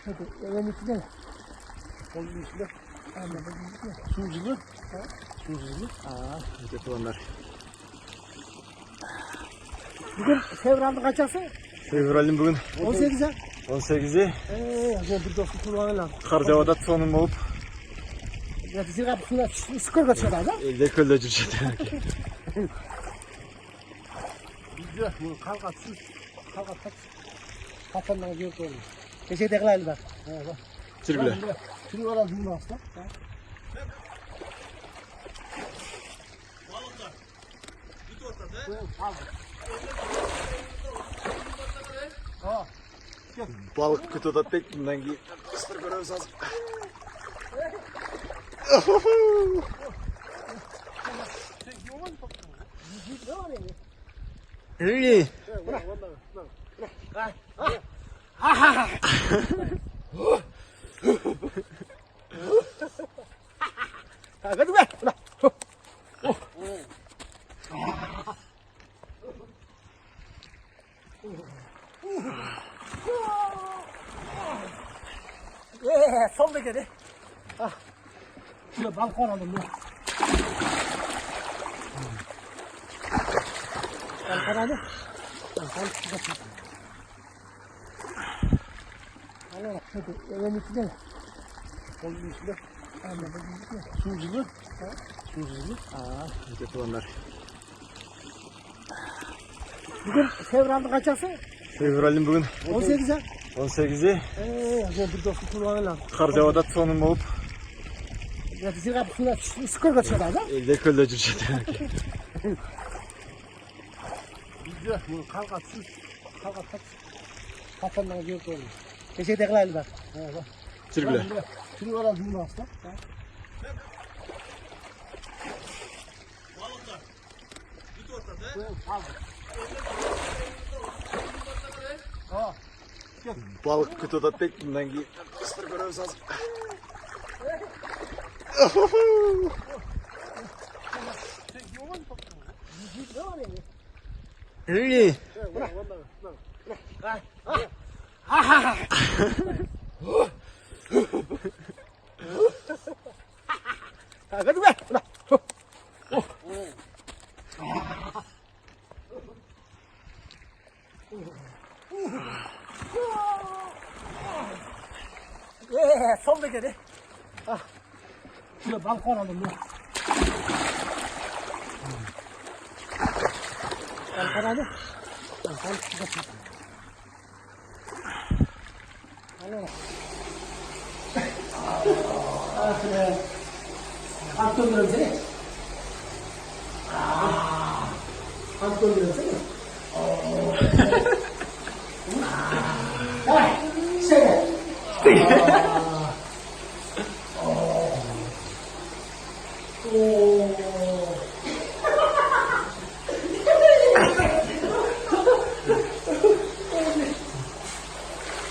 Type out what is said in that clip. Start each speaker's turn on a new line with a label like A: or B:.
A: Hadi evin içinde mi?
B: Onun içinde.
A: Anladım.
B: Suculu. Suculu.
C: Evet onlar.
A: Bugün fevralda kaçarsın?
C: Fevral'in bugün
A: 18'e.
C: 18'i.
A: Ben bir dostum kullanırlar.
C: Karcava'da sonum olup
A: Yatışır kapı suyla sıkır kaçıyor da.
C: elde kölde cürçet.
B: Bizde.
A: Bu kalkat sus. Kalkat kaç. Kaçandan diyor ki olmuş. Teşekkür ederim bak.
C: Çirgüle.
B: Şunu var az bunu asla.
C: Balık kutuda tek bundan ki kıstır görevimiz hazır. İyi.
A: Hadi be. Son da geri. Şurada balkon alalım ya. Balkon alalım. Balkon çıkacak. Allah hadi evin içinde mi?
B: Onun içinde.
A: Anladım.
B: Suculu. Suculu.
C: Evet onlar.
A: Bugün fevralda kaçarsın?
C: Fevral'in bugün
A: 18'e.
C: 18'i.
A: Ben bir dostum kullanırlar.
C: Karcava'da sonum olup
A: Yatışır kapı suyla sıkır kaçıyor da.
C: elde kölde cürçet.
B: Bizde.
A: Bu kalkat sus. Kalkat kaç. Kaçandan diyor ki olmuş. Teşekkür ederim bak.
C: Çirgüle.
B: Şunu var az bunu asla.
C: Balık kutuda tek bundan ki kıstır görevimiz hazır. İyi.
A: Hadi be. Son da geri. Şurada balkon alalım ya. Balkon alalım. Balkon çıkacak. Allah. Aferin. Kalk döndürüm seni. Kalk döndürüm seni. Tamam. Şöyle.